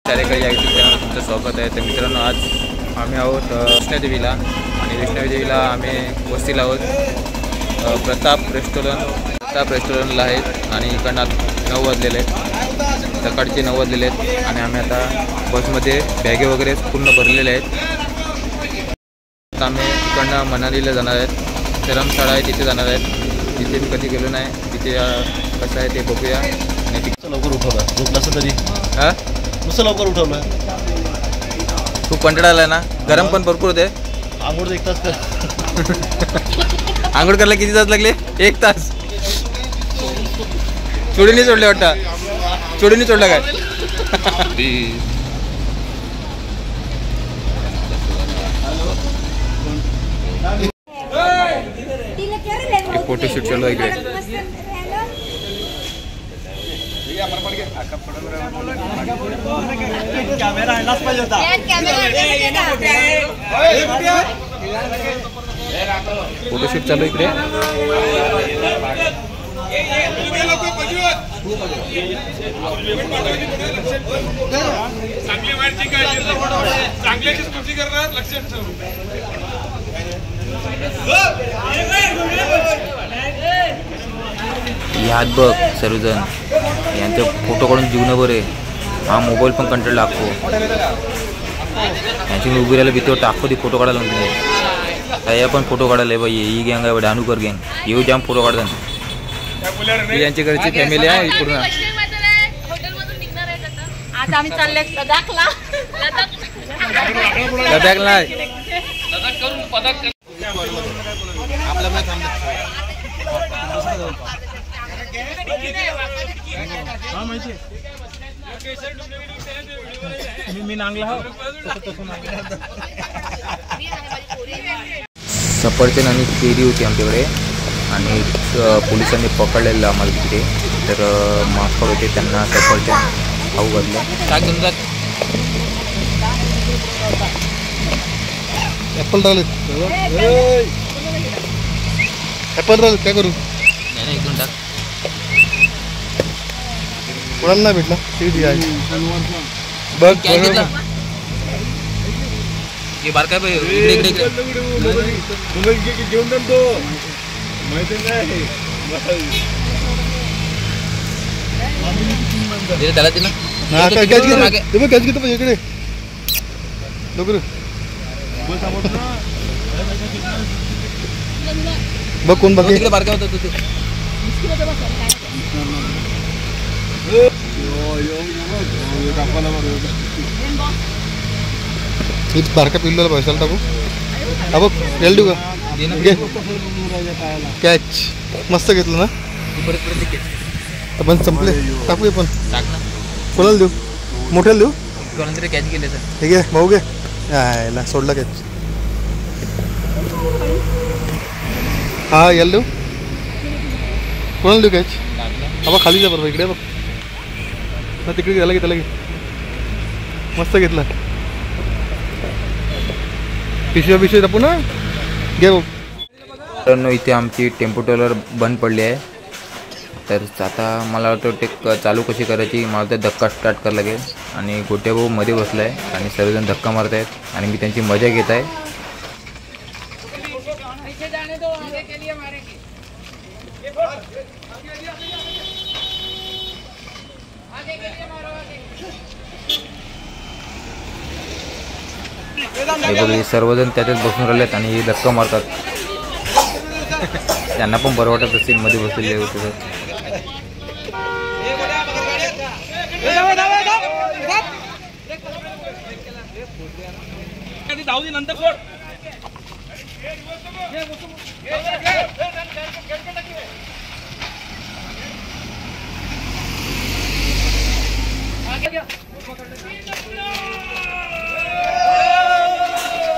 चारेकर या यूट्यूब चॅनलवर तुमचं स्वागत आहे. तर मित्रांनो, आज आम्ही आहोत वैष्णोदेवीला आणि वैष्णोदेवीला आम्ही वस्तीला आहोत. प्रताप रेस्टॉरंटला आहेत आणि इकडनं 9 वाजलेले आहेत, सकाळचे 9 वाजलेले आहेत आणि आम्ही आता बसमध्ये बॅगे वगैरे पूर्ण भरलेले आहेत. आता आम्ही इकडनं मनालीला जाणार आहेत. धर्मशाळा आहे तिथे जाणार आहेत. तिथे मी कधी गेलो नाही, तिथे कसं आहे ते बघूया. आणि तिथं लवकर उठवलं झोपलं असं तरी हां नुसतं लवकर उठवलं. खूप कंटाळा आला ना, गरम पण भरपूर होते. आंघोळ 1 तास कर. आंघोळ करायला किती तास लागले? 1 तास. चोडीने सोडले वाटतं, चोडीने सोडलं काय? फोटोशूट चालू आहे इकडे. फोटोशूट चालू इकडे. चांगल्याची स्तुती करणार, लक्षात ठेव. ह्यात बघ सर्वजण यांचे फोटो काढून जीवन बरे. हा मोबाईल पण कंट्रोल लागतो. यांची मी उभी राहिला भीती टाकतो ती फोटो काढायला म्हणते. या पण फोटो काढायला बाई. ही गँग आहे डानूकर गँग, येऊ जाम फोटो काढतात. यांची घरची फॅमिली आहे पूर्ण. आज आम्ही चालले लदाखला. लदाखला सफरचंद आणि केळी होती आमच्याकडे आणि पोलिसांनी पकडलेलं आम्हाला तिथे. तर मास्क होते त्यांना सफरचंद खाऊ घातलं. काय घेऊन जात ॲपल राहिले, ॲपल राहिले काय करू? नाही इकडून टाक. कोणाला नाही भेटला ती आहे बघ. काय घेतला हे बार काय इकडे इकडे घेऊन जातो माहिती नाही. त्याला दिलं तुम्ही कॅच घेतो इकडे लवकर बघ. कोण बघ तिकडे बारका होता तू. बारका पिल्लूला पैशाला टाकू. हा बघ यायला देऊ का? घे कॅच मस्त घेतलं ना. आपण संपले टाकूया पण. टाक ना. कोणाला देऊ? मोठ्याला देऊ? कोणाला तरी कॅच केले तर ठीक आहे भाऊ घे. यायला सोडला कॅच. हा यायला देऊ? कोणाला देऊ कॅच? हा बघ खाली जा बरोबर इकडे बघ ना. तिकडे गेला की त्याला घे. मस्त घेतला. पिशव्या टाकू ना. घे बघ. तर इथे आमची टेम्पो ट्रॉलर बंद पडली आहे. तर आता मला वाटतं ते चालू कशी करायची, मला तर धक्का स्टार्ट करायला लागेल. आणि गोट्या भाऊ मध्ये बसला आहे आणि सर्वजण धक्का मारत आहेत आणि मी त्यांची मजा घेत आहे. हे बघ सर्वजण त्याच्यात बसून राहिलेत आणि हे धक्का मारतात. त्यांना पण बरं वाटत असेल मध्ये बसलेले होते.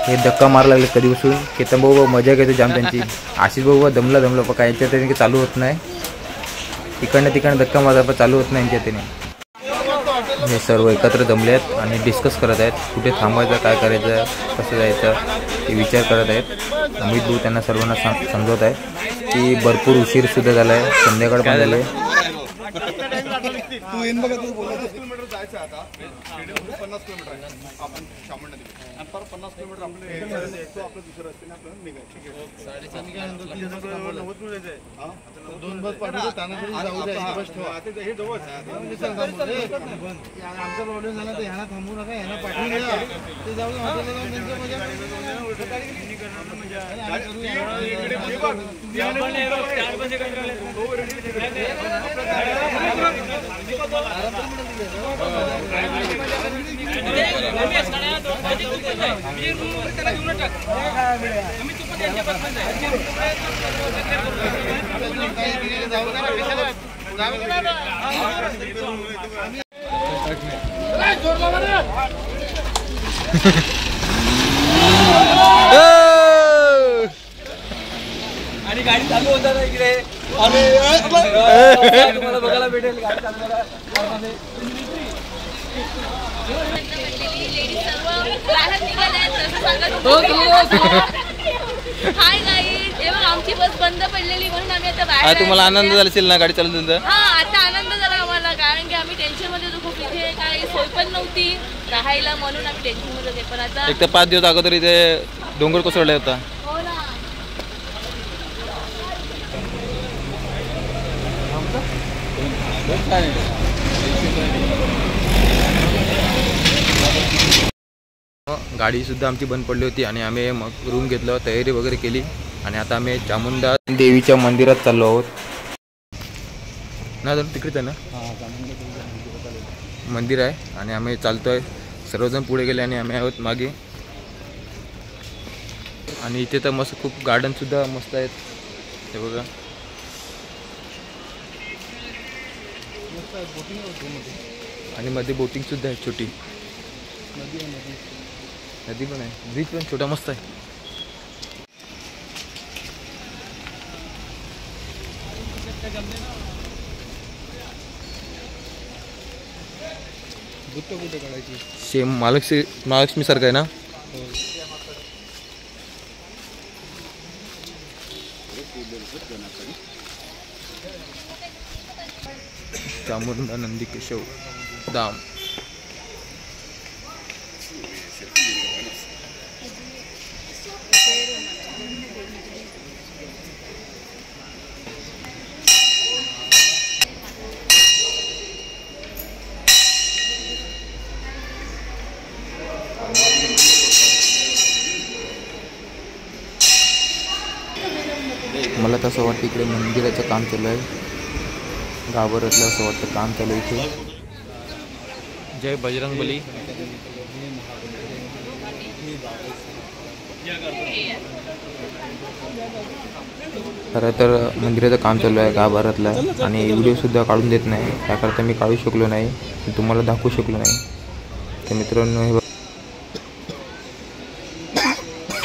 हे धक्का मारा लागले कधीपासून. केतन भाऊ मजा घेते जाम त्यांची. आशिष भाऊ दमला पण काय यांच्या त्याने चालू होत नाही. तिकडनं धक्का मारता पण चालू होत नाही यांच्या त्याने. हे सर्व एकत्र जमले आहेत आणि डिस्कस करत आहेत कुठे थांबायचं, काय करायचं, कसं जायचं ते विचार करत आहेत. अमित भाऊ त्यांना सर्वांना समजवत आहे की भरपूर उशीरसुद्धा झाला आहे, संध्याकाळ पण झाले. जायचं आहे आता स्टेडियम 50 किलोमीटर आहे आपण चामंड नदी पर 50 किलोमीटर आपलं तो आपलं दुसरं रस्त्याने आपल्याला निघायचं 2 बस पाठवतो त्यानंतर जाऊ द्या बस ठेवा हे जवळच आमचा प्रॉब्लेम झाला तर ह्यांना थांबू नका ह्यांना पाठवून द्या ते जाऊ हॉटेलला जाऊन त्यांच्या आणि गाडी चालू होता ना इकडे तुम्हाला बघायला भेटेल गाडी चालू हाय गाईज, हे बघ आमची बस बंद पडलेली म्हणून आम्ही आता बाहेर तुम्हाला आनंद झाला असेल ना गाडी चालून तुमचा? हा आता आनंद झाला आम्हाला, कारण की आम्ही टेन्शन मध्ये होतो खूप. इथे काही सोय पण नव्हती राहायला म्हणून आम्ही टेन्शन मध्ये होते. पण आता एक तर 5 दिवस अगोदर इथे डोंगर कोसळला होता. हो ना. गाडी सुद्धा आमची बंद पडली होती आणि आम्ही मग रूम घेतलं, तयारी वगैरे केली आणि आता आम्ही चामुंडा देवीच्या मंदिरात चाललो आहोत ना. तिकडेच आहे ना मंदिर आहे आणि आम्ही चालतोय. सर्वजण पुढे गेले आणि आम्ही आहोत मागे. आणि इथे तर मस्त खूप गार्डन सुद्धा मस्त आहेत हे बघा. आणि मध्ये बोटिंग सुद्धा आहे, छोटी नदी पण आहे, ब्रिज पण छोटा मस्त आहे. कुठे काढायची सेम महालक्ष्मी सारखं आहे ना. चामुंडा नंदी केशव धाम. मला तसं वाटतं इकडे मंदिराचं काम चालू आहे, गावावरतलं असं वाटतं काम चालू आहे इथे. जय बजरंगबली. खरं तर मंदिराचं काम चालू आहे गावावरतलं आणि व्हिडिओसुद्धा काढून देत नाही, त्याकरता मी काढू शकलो नाही, तुम्हाला दाखवू शकलो नाही. तर मित्रांनो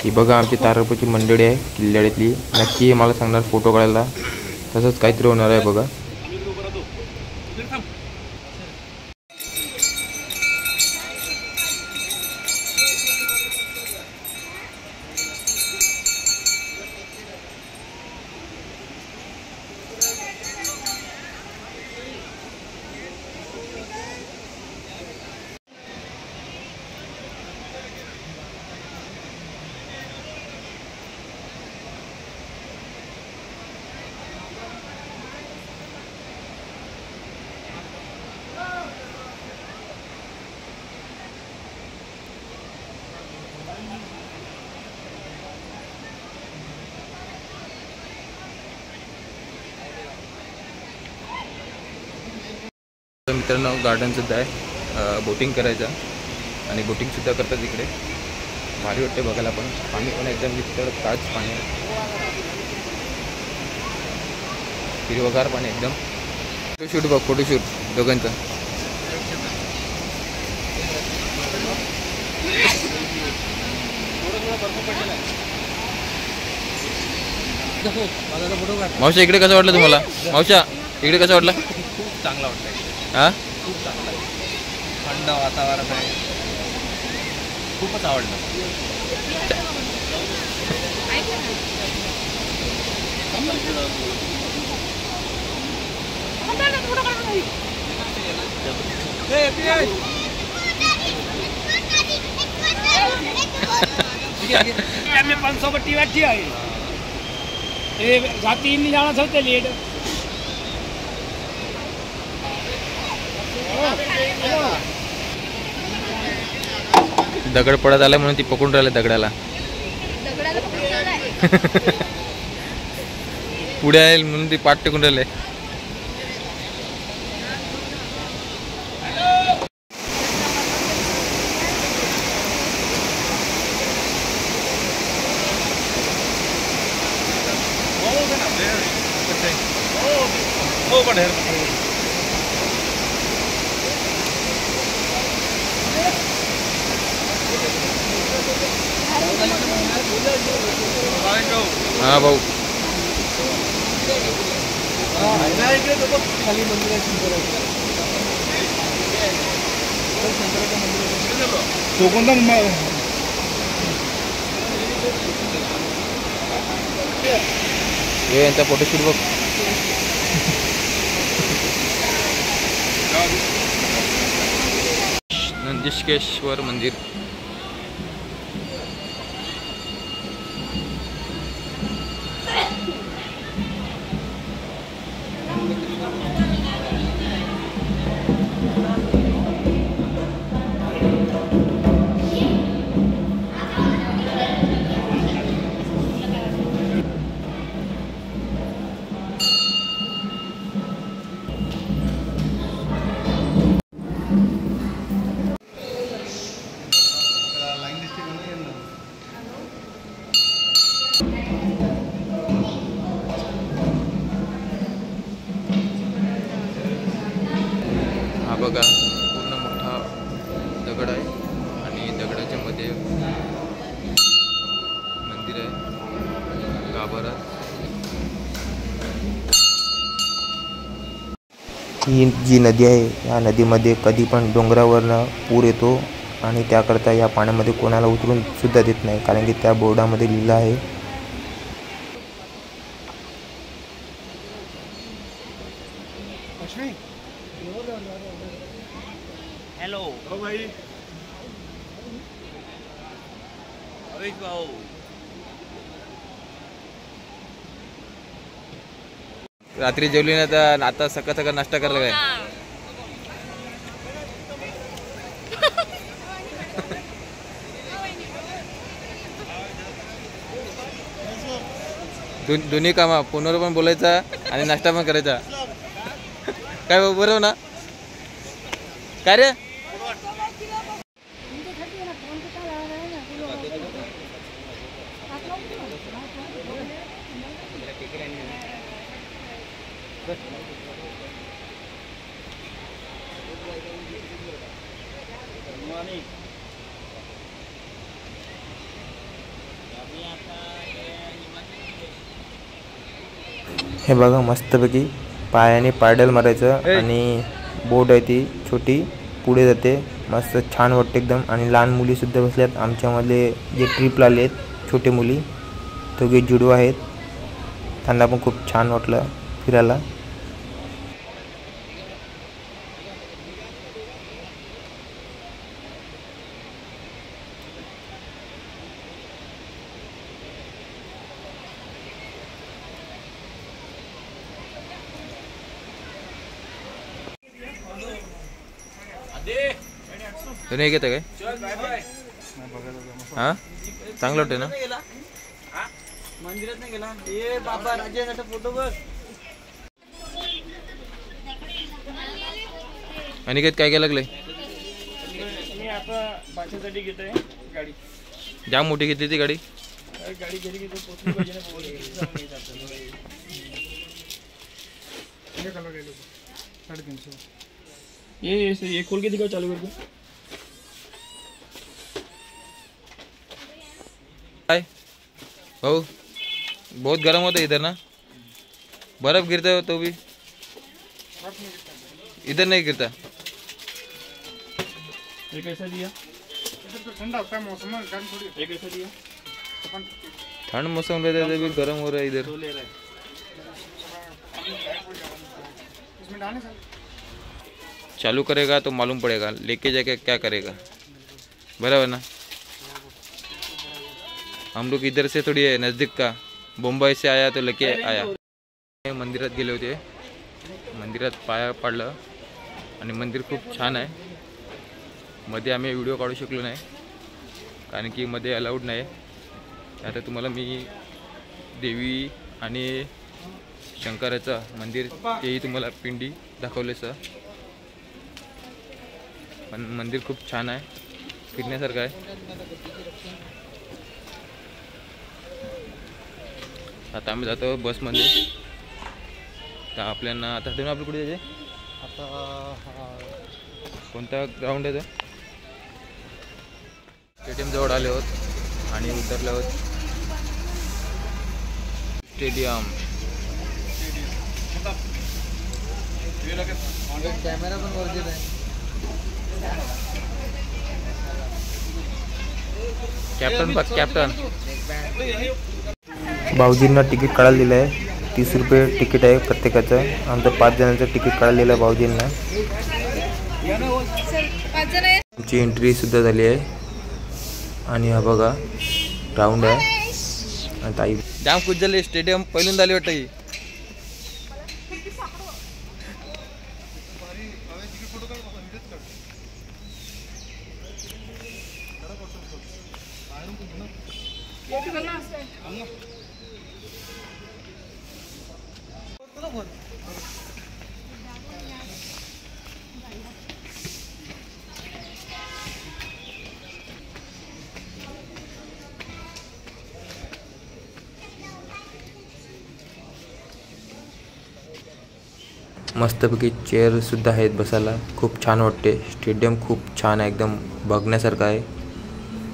ही बघा आमची तारापूरची मंडळी आहे किल्ल्यातली. नक्की हे मला सांगणार फोटो काढायला, तसंच काहीतरी होणार आहे बघा. मित्रांनो गार्डनसुद्धा आहे, बोटिंग करायचं आणि बोटिंगसुद्धा करतात इकडे. भारी वाटते बघायला, पण पाणी पण एकदम नितळ ताज पाणी आहे, हिरवगार पाणी एकदम. फोटोशूट बघ, फोटोशूट दोघांचं. मावशा इकडे कसं वाटलं तुम्हाला? मावशा इकडे कसं वाटलं? खूप चांगला वाटतंय. हां खूप चांगला आहे, थंड वातावरण आहे, खूपच आवडलं. मैं 500 बट्टी बैठी आई जाती नहीं जाना चाहते लेट दगड पडत आला म्हणून ती पकडून राहिले दगडाला. पुढे आहे म्हणून ती पाठ टेकून राहिले. हा भाऊ खाली मंदिर आहे शंकराचं. तो कोणता हे यांचा फोटोशूट बघ. नंदिकेश्वर मंदिर. हा बघा पूर्ण मोठा दगड आहे आणि दगडाच्या मध्ये मंदिर आहे. गाभारा. ही जी नदी आहे या नदीमध्ये कधी पण डोंगरावरनं पूर येतो आणि त्याकरता या पाण्यामध्ये कोणाला उतरून सुद्धा देत नाही, कारण की त्या बोर्डामध्ये लिहिलं आहे. हेलो भाई भाऊ रात्री जेवली ना तर आता सकाळ सकाळ नाश्ता करायला काय. दोन्ही कामा फोनवर पण बोलायचा आणि नाश्ता पण करायचा. काय बरोबर ना काय रे. हे बघा मस्तपैकी पायाने पायडल मारायचं आणि बोट आहे ती छोटी पुढे जाते. मस्त छान वाटते एकदम. आणि लहान मुलीसुद्धा बसल्यात. आमच्यामधले जे ट्रिपला आले आहेत छोटे मुली दोघे जुडो आहेत, त्यांना पण खूप छान वाटलं फिरायला. नाही घेतं काय. हा चांगलं वाटतं ना. मंदिरात नाही गेला ए बाबा राजाचा फोटो बघ. अनिकेत काय काय लागलंय. मी आता भाषेसाठी घेतोय गाडी. जाम मोठी घेतली ती गाडी. गाडी घरी घेतो पोचली पाहिजे ना बोलले. ये खोल के दिखाओ चालू करके. हाय भाऊ बहुत गर्म होता इधर ना. बर्फ गिरता है तो भी इधर नहीं गिरता. ये कैसा दिया. ठंडा होता है मौसम में गर्म थोड़ी. ये कैसा दिया. ठंड मौसम रहता है भी गर्म हो रहा है इधर. ले रहा है इसमें डालने सर. चालू करेगा तो मालूम पड़ेगा, लेके जाके क्या करेगा, बराबर ना। हम लोग इधर से थोड़ी है नज़दीक का, मुंबई से आया तो लेके आया। मंदिरात गेले होते, मंदिरात पाया पडलं आणि मंदिर खूप छान आहे। मध्ये आम्ही व्हिडिओ काढू शकलो नाही कारण की मध्ये अलाउड नाही। आता तुम्हाला मी देवी आणि शंकराचं मंदिर तेही तुम्हाला पिंडी दाखवलेचं, पण मंदिर खूप छान आहे, फिरण्यासारखं आहे। आता आम्ही जातो बसमध्ये, तर आपल्याला आता तुम्ही आपलं कुठे जायचे? आता कोणता ग्राउंड आहे? स्टेडियम जवळ आले आहोत आणि उतरले आहोत। स्टेडियम कॅमेरा पण गरजेचं आहे। कॅप्टन बघ, कॅप्टन भाऊजींना तिकीट काढायला दिलं आहे, 30 रुपये तिकीट आहे प्रत्येकाचं। आमचं 5 जणांचं तिकीट काढायला दिलं आहे भाऊजींना। आमची एंट्री सुद्धा झाली आहे आणि हा बघा ग्राउंड आहे। आणि ताई जाम खुश झाले, स्टेडियम पहिल्यांदा आले वाटतं ही। मस्तपैकी चेअर सुद्धा आहेत बसायला, खूप छान वाटते। स्टेडियम खूप छान आहे, एकदम बघण्यासारखं आहे,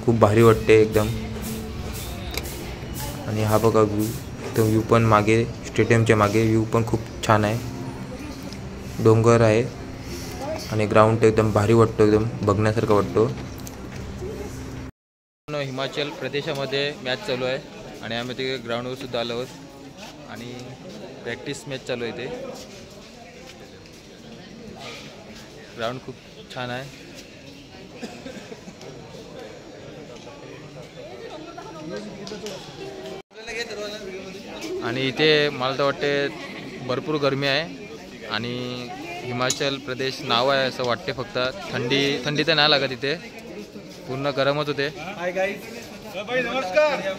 खूप भारी वाटते एकदम। आणि हा बघा व्ह्यू, तो व्ह्यू पण मागे, स्टेडियमच्या मागे व्ह्यू पण खूप छान आहे, डोंगर आहे आणि ग्राउंड एकदम भारी वाटतो, एकदम बघण्यासारखं वाटतो। हिमाचल प्रदेशामध्ये मॅच चालू आहे आणि आम्ही तिथे ग्राउंडवर सुद्धा आलो आहोत आणि प्रॅक्टिस मॅच चालू आहे। ते ग्राउंड खूप छान आहे। आणि इथे मला तर वाटते भरपूर गरमी आहे आणि हिमाचल प्रदेश नाव आहे असं वाटते, फक्त थंडी तर नाही लागत, इथे पूर्ण गरमच होते। हाय गाइस, भाई नमस्कार।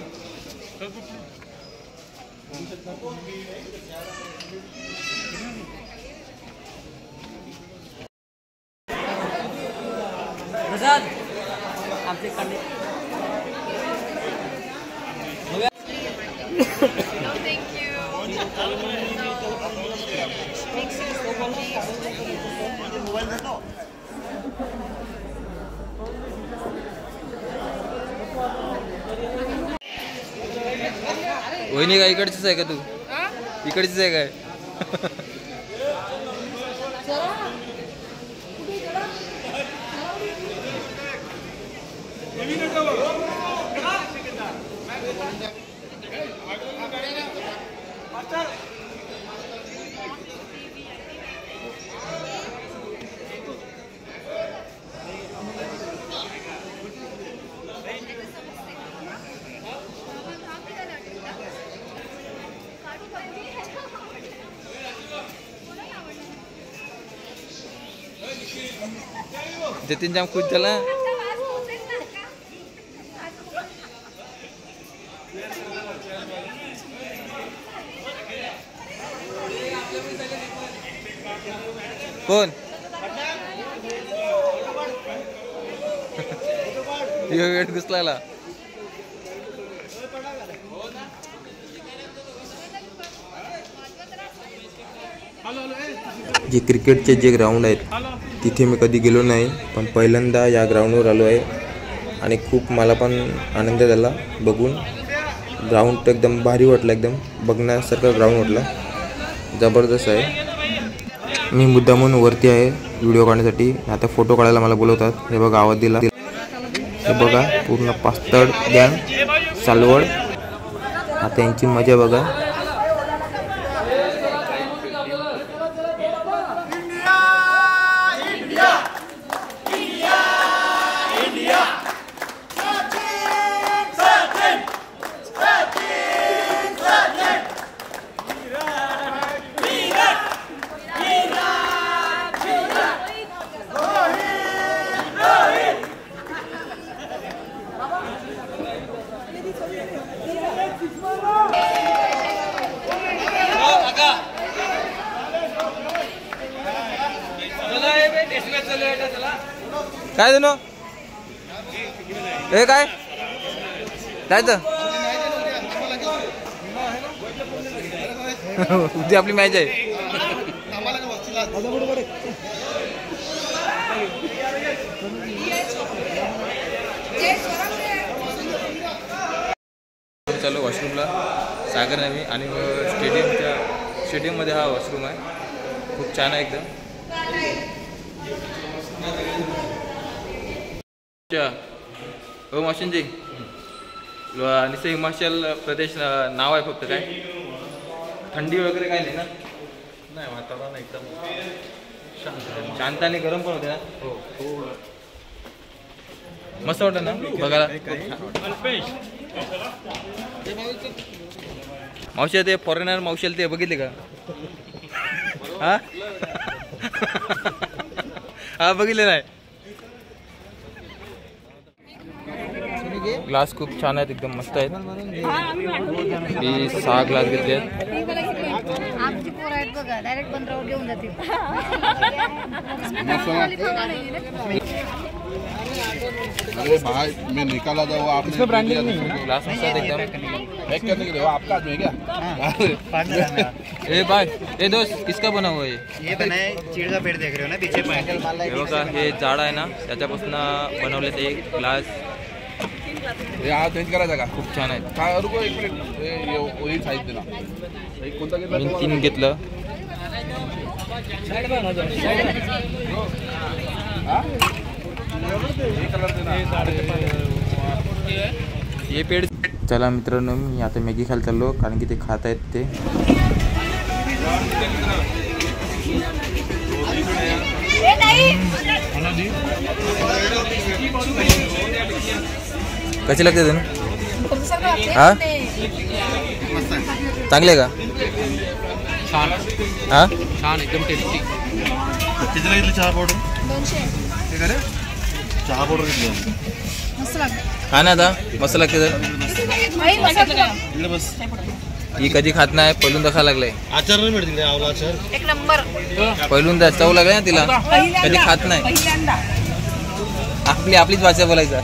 आमचे कांदे वहिनी का इकडचीच आहे का तू? इकडचीच आहे काय? जतीन जाम खुश झाला। कोण वेट घुसला? जे क्रिकेटचे जे ग्राउंड आहेत तिथे मी कधी गेलो नाही, पण पहिल्यांदा या ग्राउंडवर आलो आहे आणि खूप मला पण आनंद झाला बघून। ग्राउंड एकदम भारी वाटलं, एकदम बघण्यासारखं ग्राउंड वाटलं, जबरदस्त आहे। मी मुद्दामून वरती आहे व्हिडिओ काढण्यासाठी, आता फोटो काढायला मला बोलवतात। हे बघा आवाज दिला, हे बघा पूर्ण पास्तड गँग सालवड, आता यांची मजा बघा। काय जणू हे काय जायचं उद्या आपली मॅच आहे. चालू वॉशरूमला सागर नवी आणि स्टेडियममध्ये हा वॉशरूम आहे. खूप छान आहे एकदम. हो मावशींजी निसर्ग हिमाचल प्रदेश नाव आहे फक्त काय थंडी वगैरे काय नाही ना. नाही वातावरण एकदम शांत आणि गरम पण होते ना. हो मस्त वाटतं ना बघायला. मावशी ते फॉरेनर मावशीला ते बघितले का? हा हा बघितले नाही. ग्लास खूप छान आहेत एकदम मस्त आहेत. मी 6 ग्लास घेतले आहेत. आमची पोरं आहेत बघा डायरेक्ट 15 वर घेऊन जातील. अरे भाई मैं निकाला था वो आपने ब्रांडिंग नहीं ग्लास मस्त आहेत एकदम. पैक करने के लिए वो आपका आदमी है क्या? ए भाई ए दोस्त किसका बना हुआ है? ये बना है चीड़ का पेड़ देख रहे हो ना पीछे हे बघा हे झाड आहे ना त्याच्यापासून बनवले ते ग्लास ये आज चेंज करायचा का? खूप छान आहेत. काय रुको एक मिनिट वही साईज देना. एक कोणता घेतला? मी 3 घेतलं. हे पेड. चला मित्रांनो मी आता मॅगी खायला चाललो कारण की ते खात आहेत ते. कशी लागते तुम्ही? हा चांगले का? हा छान एकदम टेस्टी. कितीला घेतली चहा पावडर? 200. चहा पावडर घेतली मस्त लागतं. हा ना आता मस्त लागते तर. इकडे बस. ही कधी खात नाही पहिल्यांदा खा लागलाय. आचार नाही मिळते आवला आचार. एक नंबर. पहिल्यांदा चव लागली ना तिला कधी खात नाही. आपलीच भाषा बोलायचा.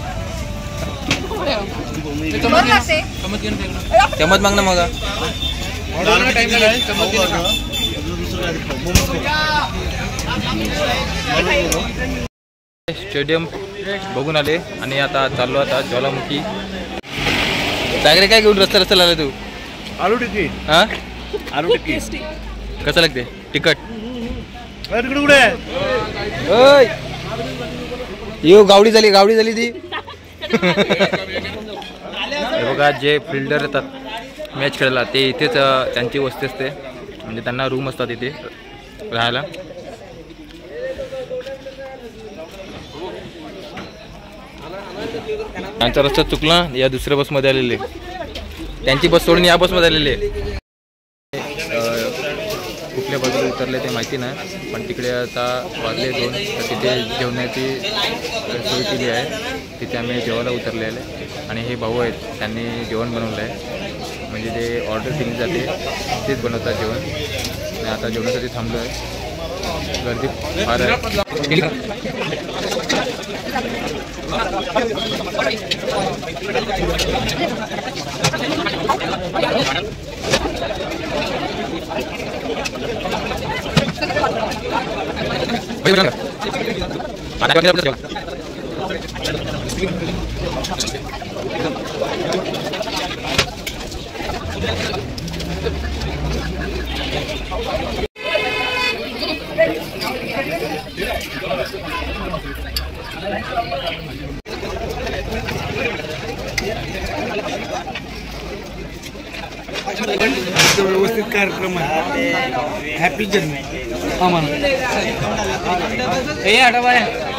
बरं लागते. चमच माग ना मग. स्टेडियम बघून आले आणि आता चाललो आता ज्वालामुखी. सागरे काय घेऊन रस्ता लागला तू? आलू टिक्की. हा आलू टिक्की कसं लागते तिखट? तिकडे कुठे आहे? येऊ गावडी झाली ती. हे बघा जे फिल्डर येतात मॅच खेळायला ते इथेच त्यांची वस्ती असते म्हणजे त्यांना रूम असतात इथे राहायला. त्यांचा रस्ता चुकला या दुसऱ्या बसमध्ये आलेले. त्यांची बस सोडून या बसमध्ये आलेले. कुठल्या बाजूला उतरले ते माहिती नाही पण तिकडे आता वाजले 2 तर तिथे जेवणाची सोय केली आहे. तिथे आम्ही जेवायला उतरलेले आणि हे भाऊ आहेत त्यांनी जेवण बनवलं आहे म्हणजे जे ऑर्डर दिली जाते तेच बनवतात जेवण. आणि आता जेवणासाठी थांबलो आहे. गर्दी फार आहे. व्यवस्थित कार्यक्रम आहे. हॅपी जन्म आम्हाला हे आठवण आहे.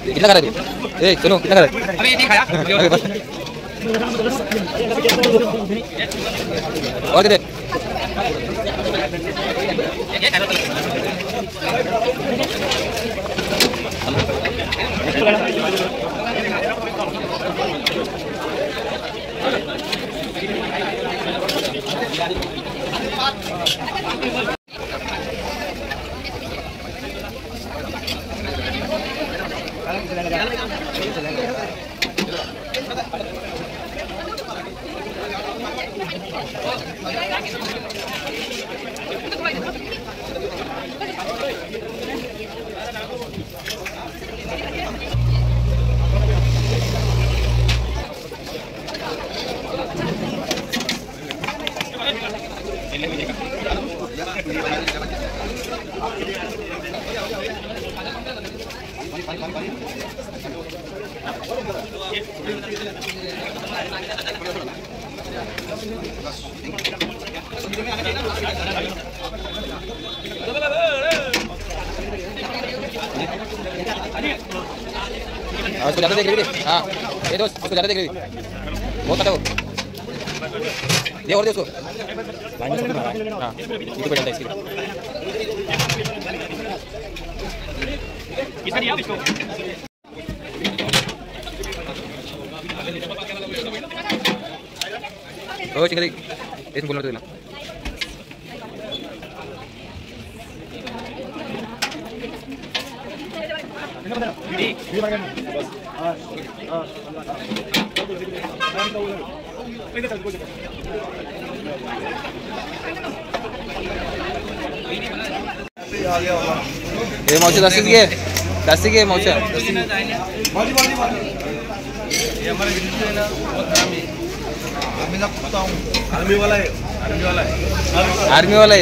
कितना करा ए चलो कितना करा अबे ये नहीं खाया और कितने उसको ज़्यादा देख रही थी। हाँ ये दोस्त उसको ज़्यादा देख रही थी, बहुत खाता वो। दे और दे उसको। हाँ यूट्यूब पे डालता है इसके ओ चिकन इसमें बोलना तो देना। ये मावशी जास्ती घे मावशी। आर्मी वाला है आर्मी वाला है।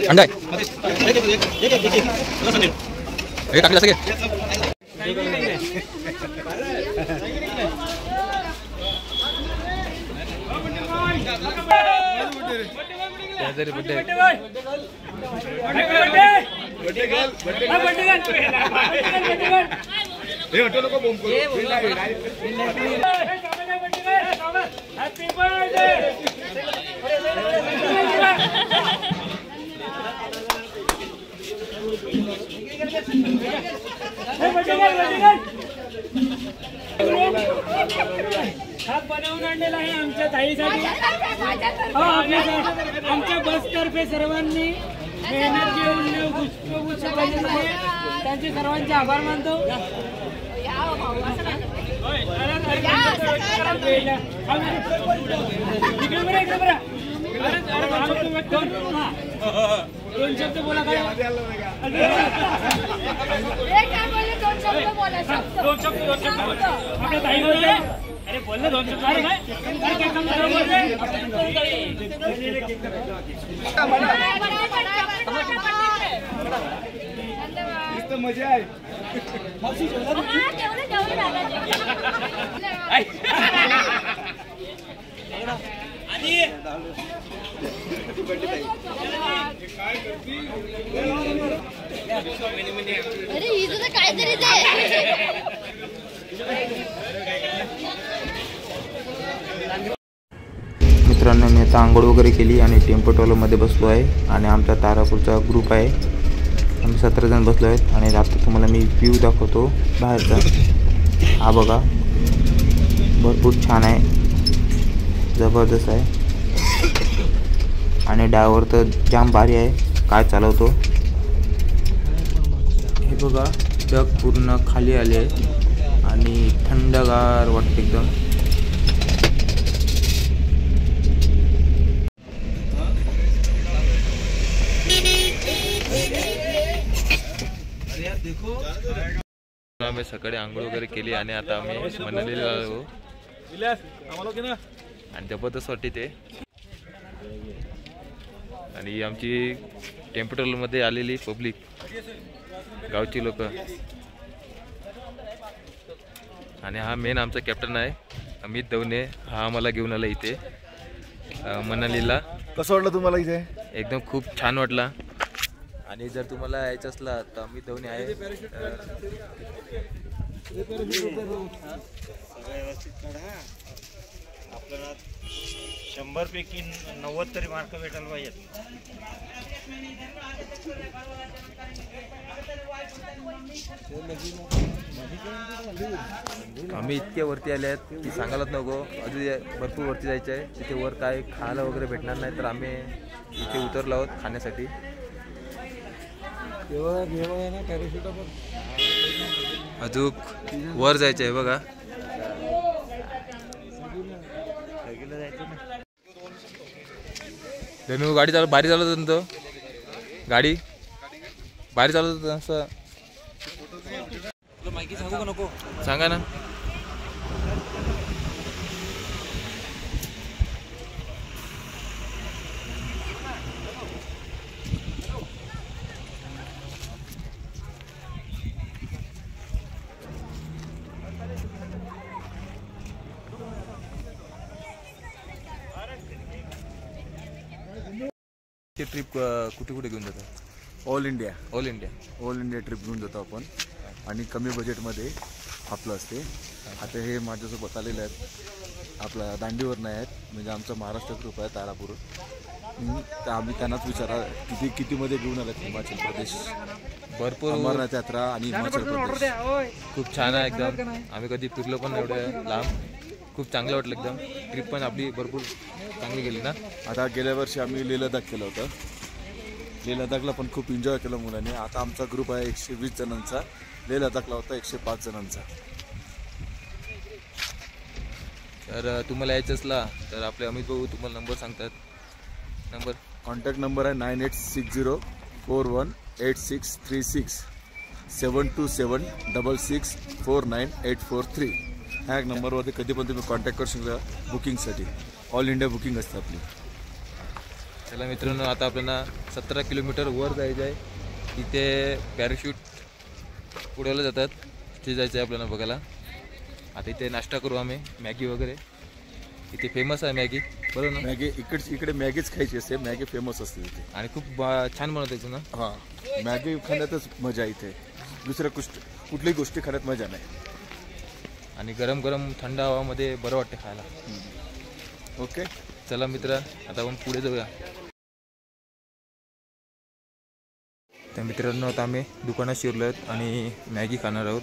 अंडा ये टाकला सके बनवून आणलेला आहे आमच्या ताईसाठी. आमच्या बसतर्फे सर्वांनी मेहनत घेऊन पुष्पगुच्छ त्यांचे सर्वांचे आभार मानतो. दोन शब्द बोला काय आपल्या ताई बोलले. अरे बोलले दोन शब्द मजा आहे. अरे हिचं तर काहीतरी ते मित्रांनो मी आता आंघोळ वगैरे केली आणि टेम्पो ट्रॉलरमध्ये बसलो आहे आणि आमचा तारापूरचा ग्रुप आहे. आम्ही 17 जण बसलो आहेत आणि आता तुम्हाला मी व्ह्यू दाखवतो बाहेरचा. हा बघा भरपूर छान आहे, जबरदस्त आहे आणि ड्रायव्हर तर जाम भारी आहे काय चालवतो. हे बघा ढग पूर्ण खाली आले आहे आणि थंडगार वाटते एकदम. आम्ही सकाळी आंघोळ वगैरे केली आणि आता आम्ही मनालीला आलो आणि जबरदस्त वाटते ते. आणि आमची टेम्पोटलमध्ये आलेली पब्लिक, गावची लोक. आणि हा मेन आमचा कॅप्टन आहे अमित दवणे. हा आम्हाला घेऊन आला इथे मनालीला. कसं वाटलं तुम्हाला इथे? एकदम खूप छान वाटला. आणि जर तुम्हाला यायचं असला तर अमित दवणे आहे. आपल्याला 100 पैकी 90 तरी मार्क भेटायला पाहिजेत. आम्ही इतके वरती आले आहेत की सांगायलाच नको. अजून भरपूर वरती जायचं आहे. तिथे वर काय खायला वगैरे भेटणार नाही तर आम्ही इथे उतरलो आहोत खाण्यासाठी. अजून वर जायचं आहे बघा. धनु गाडी बारी चालवत होता तो. गाडी बारी चालवत होता असं. माहिती सांगू का नको? सांगा ना. ट्रिप कुठे कुठे घेऊन जातात? ऑल इंडिया ट्रिप घेऊन जातो आपण आणि कमी बजेटमध्ये आपलं असते. आता हे माझ्यासोबत आलेले आहेत, आपल्या दांडीवर नाही आहेत, म्हणजे आमचा महाराष्ट्र ग्रुप आहे तारापूर. तर आम्ही त्यांनाच विचारा कितीमध्ये घेऊन आलात हिमाचल प्रदेश. भरपूर अमरनाथ यात्रा आणि हिमाचल प्रदेश खूप छान आहे एकदम. आम्ही कधी फिरलो पण एवढं लांब. खूप चांगलं वाटलं एकदम. ट्रिप पण आपली भरपूर चांगली गेली ना. आता गेल्या वर्षी आम्ही लेह लडाख केलं होतं. लेह लडाखला पण खूप एन्जॉय केलं मुलांनी. आता आमचा ग्रुप आहे 120 जणांचा. लेह लडाखला होता 105 जणांचा. तर तुम्हाला यायचं असला तर आपले अमित भाऊ तुम्हाला नंबर सांगतात. नंबर कॉन्टॅक्ट नंबर आहे 9860418636 7276649843. ह्या नंबरवरती कधी पण तुम्ही कॉन्टॅक्ट करू शकता बुकिंगसाठी. ऑल इंडिया बुकिंग असते आपली. चला मित्रांनो, आता आपल्याला 17 किलोमीटर वर जायचं आहे. तिथे पॅराशूट उडवले जातात, तिथे जायचं आहे आपल्याला बघायला. आता इथे नाश्ता करू आम्ही. मॅगी वगैरे इथे फेमस आहे मॅगी, बरोबर ना? मॅगी इकडे मॅगीच खायची असते. मॅगी फेमस असते इथे आणि खूप छान बनवते ना. हां, मॅगी खाण्यातच मजा इथे. दुसऱ्या कुठलीही गोष्टी खाण्यात मजा नाही. आणि गरम गरम थंड हवामध्ये बरं वाटते खायला. ओके, चला मित्र, आता आपण पुढे जाऊया. त्या मित्रांनो, आता आम्ही दुकानात शिरलो आहेत आणि मॅगी खाणार आहोत.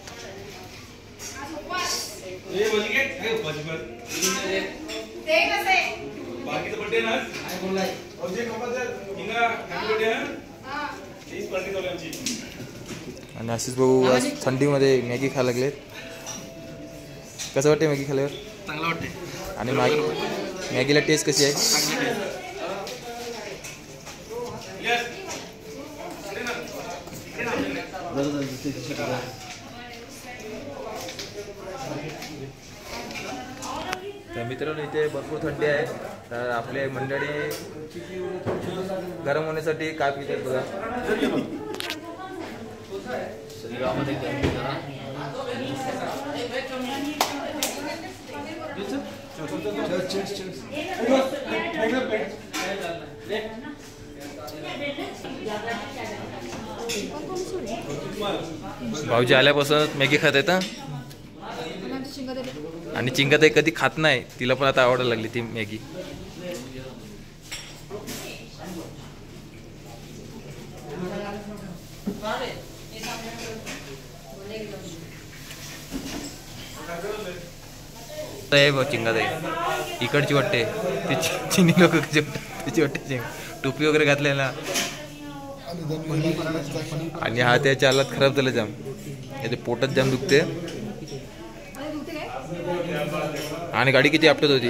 आणि आशिष भाऊ आज थंडीमध्ये मॅगी खायला लागलेत. कसं वाटते मॅगी खाल्ल्यावर? चांगलं वाटते. आणि मॅगीला टेस्ट कशी आहे? तर मित्रांनो, इथे भरपूर थंडी आहे. तर आपले मंडळी गरम होण्यासाठी काय पितात बघा. भाऊजी आल्यापासून मॅगी खात आहेत. आणि चिंगाताई कधी खात नाही, तिला पण आता आवडायला लागली ती मॅगी. चिंगाताई इकडची वाटते. ती चिनी लोक कशी वाटते, तिची वाटते टोपी वगैरे घातलेला. आणि हा त्याच्या हालत खराब झाला जाम. त्याच्या पोटात जाम दुखते. आणि गाडी किती आपटत होती.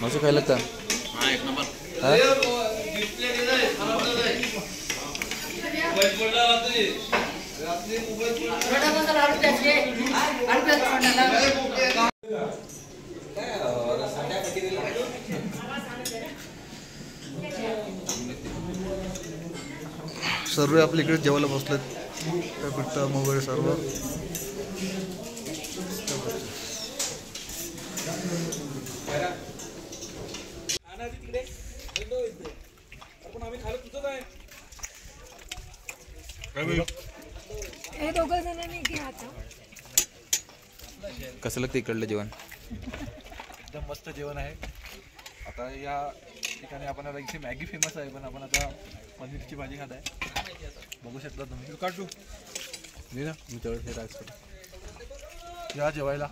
मावशी खायला का सर्व आपल्या इकडे जेवायला बसलेत प्रीतम वगैरे सर्व. कसं लागतं इकडलं जेवण? एकदम मस्त जेवण आहे. आता या ठिकाणी आपण आता इथे मॅगी फेमस आहे, पण आपण आता पनीरची भाजी खात आहे. बघू शकता तुम्ही. काढू मी ना मी तेवढं हे राज या जेवायला.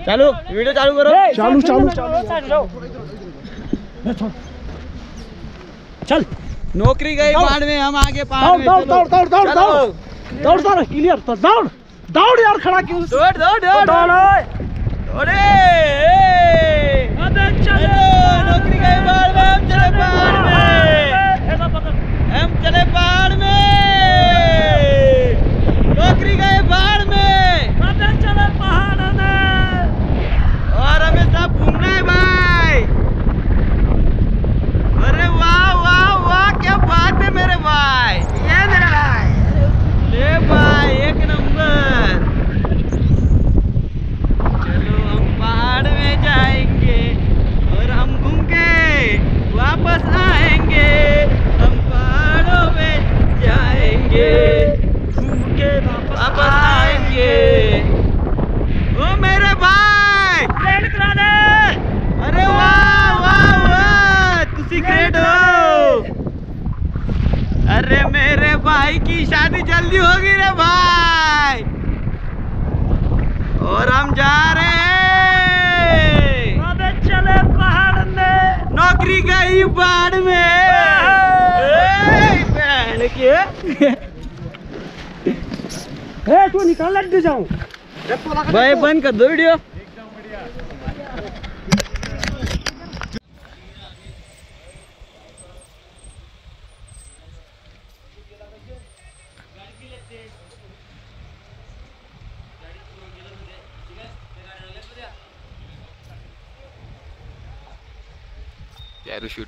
चालू वीडियो चालू करो. चालू चालू चल. नौकरी गई पहाड़ में, हम आगे पहाड़ में. दौड़ दौड़ दौड़ दौड़ दौड़ दौड़ दौड़ क्लियर. तो दौड़ दौड़ यार, खड़ा क्यों? दौड़ दौड़ दौड़ दौड़े. अबे चलो, नौकरी गई पहाड़ में, हम चले पहाड़ में. हम चले पहाड़ में, नौकरी गए पहाड़ में. अबे चले पहाड़ में, और हमें सब घूमना है भाई. अरे वाह वाह वाह, क्या बात है मेरे भाई. ये मेरे भाई, ले भाई एक नंबर. चलो हम पहाड़ में जाएंगे और हम घूम के वापस आएंगे. हम पहाड़ों में जाएंगे, घूम के वापस आएंगे. ओ मेरे भाई, अरे वाह वाह वाह, तुसी ग्रेट हो. अरे मेरे भाई की शादी जल्दी होगी रे भाई, और हम जा रहे हैं. अबे चले पहाड़ में, नौकरी गई पहाड़ में. तू निकाल लग जाऊं भाई. बंद कर दो वीडियो. पॅराशूट.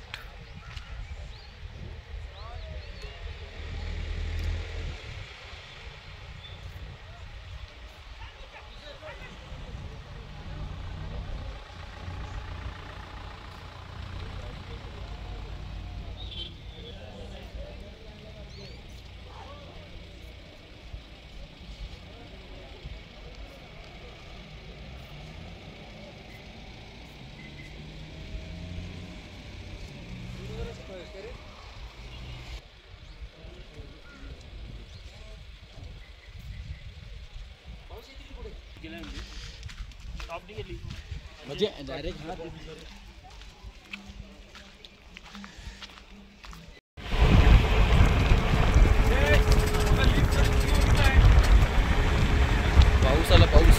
म्हणजे डायरेक्ट हात. पाऊस आला, पाऊस.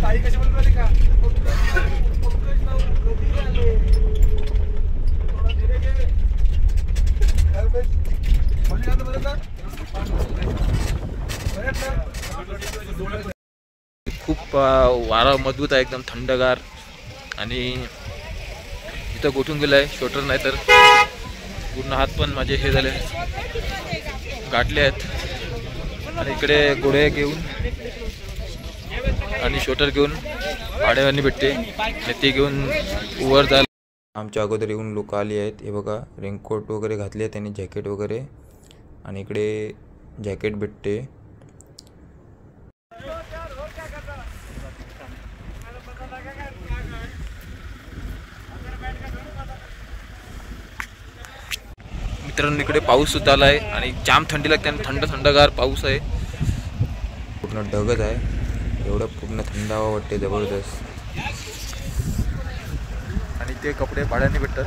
ताई कशी बोलून राहिली का खूप वारा मजबूत आहे, एकदम थंडगार. आणि इथं गोठून गेलाय शोटर, नाही तर पूर्ण हात पण माझे हे झाले, गाठले आहेत. आणि इकडे घोडे घेऊन आणि शोटर घेऊन भाड्याने भेटते, ते घेऊन वर जायला. आमच्या अगोदर येऊन लोक आली आहेत. हे बघा, रेनकोट वगैरे घातले आहेत त्यांनी, जॅकेट वगैरे. आणि इकडे जॅकेट भेटते. मित्रांनो इकडे पाऊस सुद्धा आला आहे आणि जाम थंडी लागते आणि थंडगार पाऊस आहे. पूर्ण ढगच आहे, एवढं पूर्ण थंड हवा वाटते जबरदस्त. आणि ते कपडे भाड्याने भेटतात.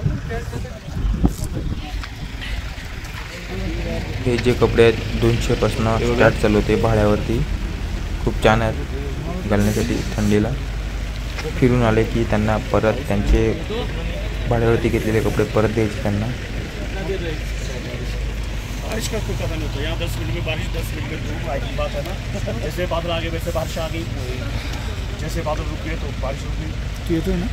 हे जे कपडे आहेत 200पासून स्टार्ट चालू होते भाड्यावरती. खूप छान आहेत घालण्यासाठी थंडीला. फिरून आले की त्यांना परत त्यांचे भाड्यावरती घेतलेले कपडे परत द्यायचे त्यांना. बारिश का कोई पता नहीं होता, यहाँ 10 मिनट में बारिश, 10 मिनट में धूप की बात है ना. जैसे बादल आ गए वैसे बारिश आ गई, जैसे बादल रुक गए तो बारिश रुक गई. येतो ना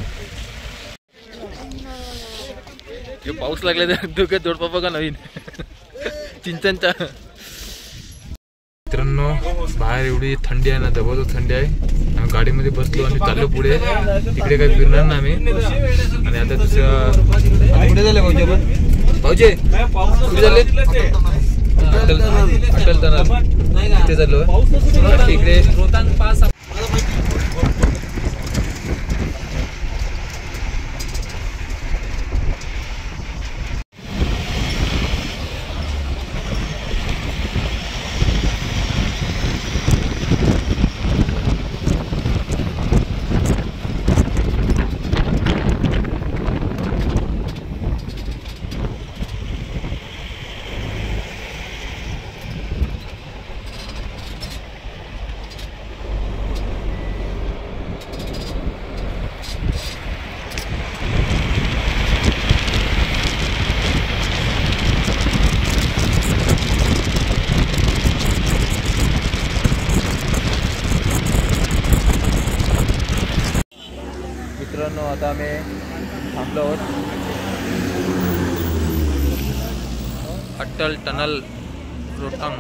हे पाऊस लागले तर डोक्यात जोडपा बघा नवीन चिंचनचा. मित्रांनो बाहेर एवढी थंडी आहे ना, जबरदस्त थंडी आहे. आम्ही गाडीमध्ये बसलो आणि चाललो पुढे. तिकडे काही फिरणार ना आम्ही. आणि आता दुसरं पुढे झाले भाऊजी, आपण भाऊजी कुठे झाले, अटल टनल तिथे चाललो इकडे. मित्रांनो आता आम्ही थांबलो आहोत अटल टनल रोहतांग.